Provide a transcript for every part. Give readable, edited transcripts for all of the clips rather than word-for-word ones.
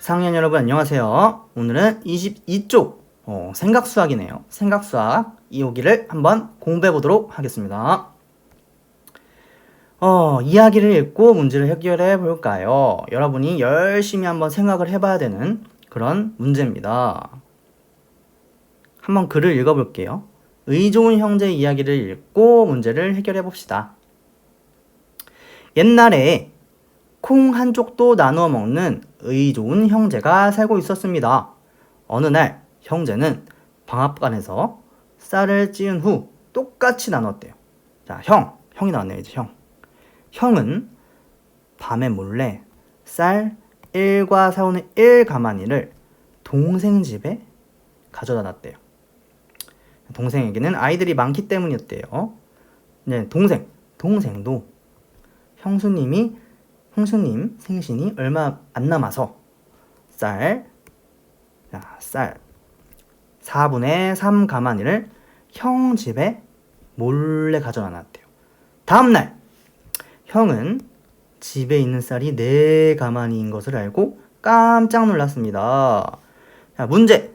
4학년 여러분 안녕하세요. 오늘은 22쪽 생각수학이네요. 생각수학 2호기를 한번 공부해 보도록 하겠습니다. 이야기를 읽고 문제를 해결해 볼까요? 여러분이 열심히 한번 생각을 해봐야 되는 그런 문제입니다. 한번 글을 읽어볼게요. 의 좋은 형제 이야기를 읽고 문제를 해결해 봅시다. 옛날에 콩 한 쪽도 나누어 먹는 의 좋은 형제가 살고 있었습니다. 어느 날 형제는 방앗간에서 쌀을 찌은 후 똑같이 나눴대요. 자, 형이 나왔네요. 이제 형은 밤에 몰래 쌀 1과 4분의 1 가마니를 동생 집에 가져다 놨대요. 동생에게는 아이들이 많기 때문이었대요. 네, 동생도 형수님 생신이 얼마 안 남아서 쌀 4분의 3 가마니를 형 집에 몰래 가져다 놨대요. 다음날 형은 집에 있는 쌀이 4 가마니인 것을 알고 깜짝 놀랐습니다. 자, 문제.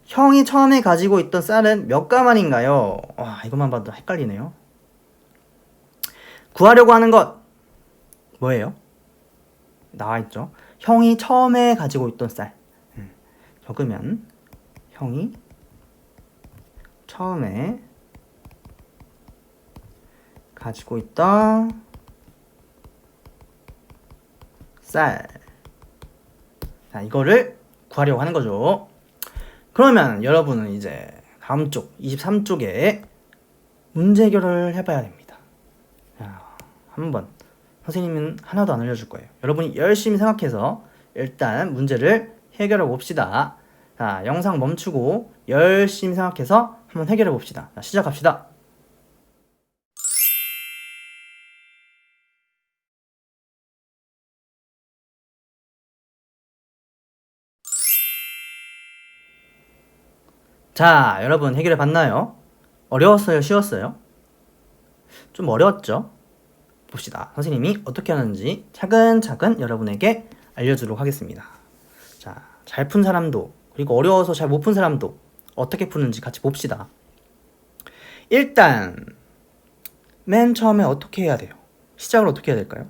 형이 처음에 가지고 있던 쌀은 몇 가마니인가요? 이것만 봐도 헷갈리네요. 구하려고 하는 것 뭐예요? 나와있죠. 형이 처음에 가지고 있던 쌀. 적으면 형이 처음에 가지고 있던 쌀. 자, 이거를 구하려고 하는 거죠. 그러면 여러분은 이제 다음 쪽 23쪽에 문제 해결을 해봐야 됩니다. 자, 한번 선생님은 하나도 안 알려줄 거예요. 여러분이 열심히 생각해서 일단 문제를 해결해 봅시다. 자, 영상 멈추고 열심히 생각해서 한번 해결해 봅시다. 자, 시작합시다. 자, 여러분 해결해 봤나요? 어려웠어요? 쉬웠어요? 좀 어려웠죠? 봅시다. 선생님이 어떻게 하는지 차근차근 여러분에게 알려주도록 하겠습니다. 자, 잘 푼 사람도 그리고 어려워서 잘 못 푼 사람도 어떻게 푸는지 같이 봅시다. 일단 맨 처음에 어떻게 해야 돼요? 시작을 어떻게 해야 될까요?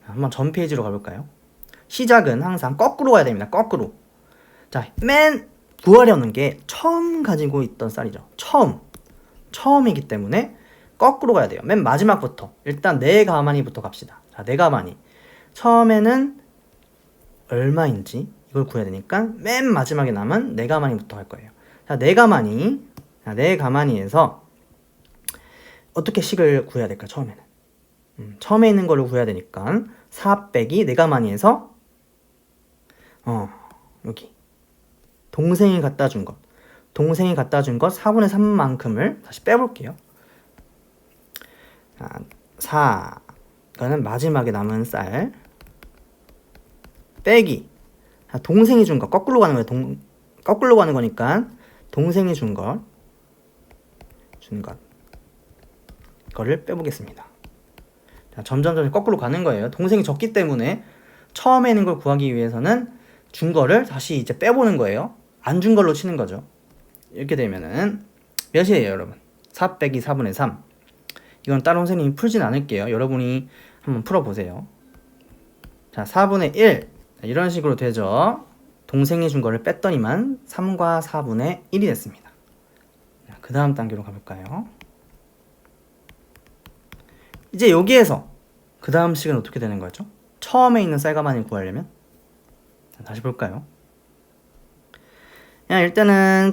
한번 전 페이지로 가볼까요? 시작은 항상 거꾸로 가야 됩니다. 거꾸로. 자, 맨 구하려는 게 처음 가지고 있던 쌀이죠. 처음이기 때문에 거꾸로 가야 돼요. 맨 마지막부터. 일단 4 가마니부터 갑시다. 자, 4 가마니. 처음에는 얼마인지 이걸 구해야 되니까 맨 마지막에 남은 4 가마니부터 할 거예요. 자, 4 가마니에서 어떻게 식을 구해야 될까? 처음에는. 처음에 있는 거를 구해야 되니까 4 빼기 4 가마니에서 여기 동생이 갖다 준 것 4분의 3만큼을 다시 빼볼게요. 4 이거는 마지막에 남은 쌀 빼기 동생이 준 것 거꾸로 가는 거예요. 거꾸로 가는 거니까 동생이 준 것 이거를 빼보겠습니다. 자, 점점 거꾸로 가는 거예요. 동생이 졌기 때문에 처음에 있는 걸 구하기 위해서는 준 거를 다시 이제 빼보는 거예요. 안 준 걸로 치는 거죠. 이렇게 되면은 몇이에요, 여러분? 4 빼기 4분의 3. 이건 따로 선생님이 풀진 않을게요. 여러분이 한번 풀어보세요. 자, 4분의 1. 이런 식으로 되죠. 동생이 준 거를 뺐더니만 3과 4분의 1이 됐습니다. 그 다음 단계로 가볼까요? 이제 여기에서 그 다음 식은 어떻게 되는 거죠? 처음에 있는 쌀가마니를 구하려면 다시 볼까요? 그냥 일단은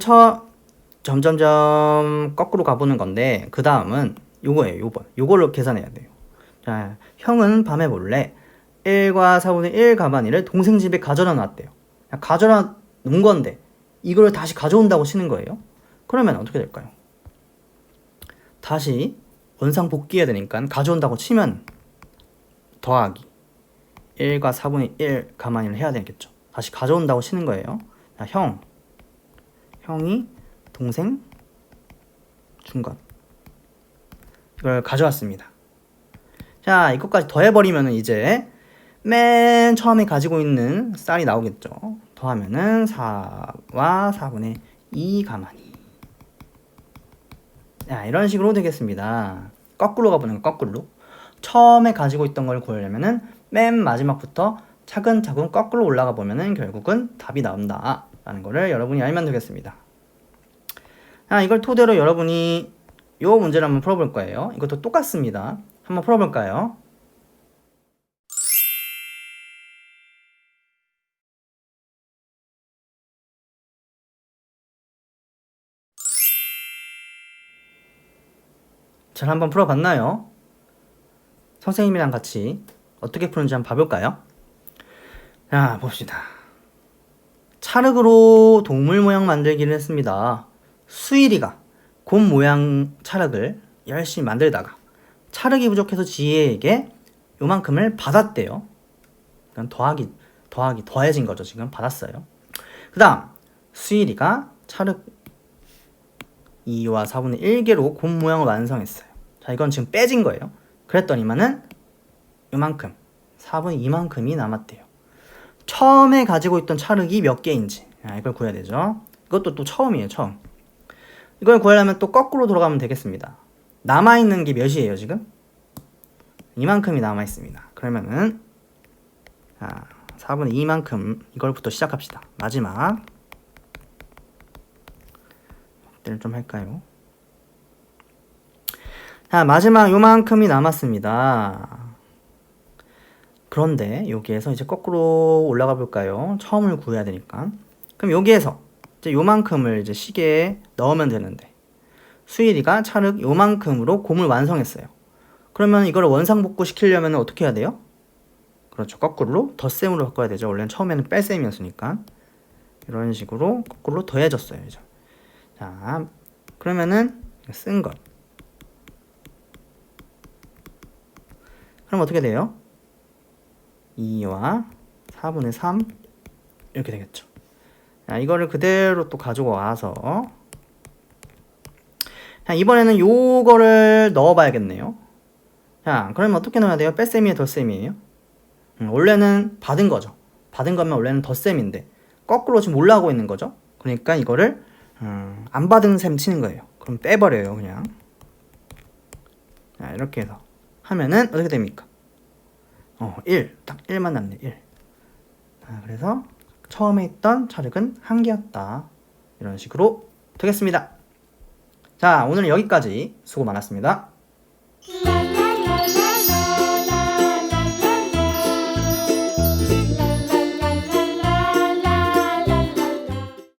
점점점 거꾸로 가보는 건데 그 다음은 요거예요. 요걸로 계산해야 돼요. 자, 형은 밤에 몰래 1과 4분의 1 가마니를 동생 집에 가져다 놨대요. 가져다 놓은 건데 이걸 다시 가져온다고 치는 거예요. 그러면 어떻게 될까요? 다시 원상 복귀해야 되니까 가져온다고 치면 더하기 1과 4분의 1 가마니를 해야 되겠죠. 다시 가져온다고 치는 거예요. 자, 형이 동생 같은 것 이걸 가져왔습니다. 자, 이것까지 더해버리면 이제 맨 처음에 가지고 있는 쌀이 나오겠죠. 더하면은 4와 4분의 2 가만히. 자, 이런 식으로 되겠습니다. 거꾸로 가보는 거, 거꾸로. 처음에 가지고 있던 걸 구하려면은 맨 마지막부터 차근차근 거꾸로 올라가 보면은 결국은 답이 나온다 라는 거를 여러분이 알면 되겠습니다. 자, 이걸 토대로 여러분이 요 문제를 한번 풀어볼 거예요. 이것도 똑같습니다. 한번 풀어볼까요? 잘 한번 풀어봤나요? 선생님이랑 같이 어떻게 푸는지 한번 봐볼까요? 자, 봅시다. 찰흙으로 동물 모양 만들기를 했습니다. 수일이가 곰 모양 찰흙을 열심히 만들다가 찰흙이 부족해서 지혜에게 요만큼을 받았대요. 그러니까 더해진 거죠. 지금 받았어요. 그 다음 수일이가 찰흙 2와 4분의 1개로 곰 모양을 완성했어요. 자, 이건 지금 빼진 거예요. 그랬더니만은 요만큼 4분의 2만큼이 남았대요. 처음에 가지고 있던 찰흙이 몇 개인지 이걸 구해야 되죠. 이것도 또 처음이에요. 처음. 이걸 구하려면 또 거꾸로 돌아가면 되겠습니다. 남아있는 게 몇이에요 지금? 이만큼이 남아있습니다. 그러면은 4분의 2만큼 이걸부터 시작합시다. 마지막 확대를 좀 할까요? 자, 마지막 요만큼이 남았습니다. 그런데 여기에서 이제 거꾸로 올라가 볼까요? 처음을 구해야 되니까. 그럼 여기에서 이제 요만큼을 이제 시계에 넣으면 되는데 수일이가 찰흙 요만큼으로 곰을 완성했어요. 그러면 이걸 원상복구 시키려면 어떻게 해야 돼요? 그렇죠. 거꾸로 덧셈으로 바꿔야 되죠. 원래는 처음에는 뺄셈이었으니까. 이런 식으로 거꾸로 더해졌어요. 이제. 자, 그러면은 쓴 것. 그럼 어떻게 돼요? 2와 4분의 3 이렇게 되겠죠. 자, 이거를 그대로 또 가지고 와서 자, 이번에는 요거를 넣어 봐야겠네요. 자, 그러면 어떻게 넣어야 돼요? 뺄셈이에요, 덧셈이에요? 원래는 받은 거죠. 받은 거면 원래는 덧셈인데 거꾸로 지금 올라가고 있는 거죠. 그러니까 이거를 안 받은 셈 치는 거예요. 그럼 빼버려요, 그냥. 자, 이렇게 해서 하면은 어떻게 됩니까? 1. 딱 1만 남네, 1. 자, 그래서 처음에 있던 찰흙은 1개였다. 이런 식으로 되겠습니다. 자, 오늘은 여기까지. 수고 많았습니다.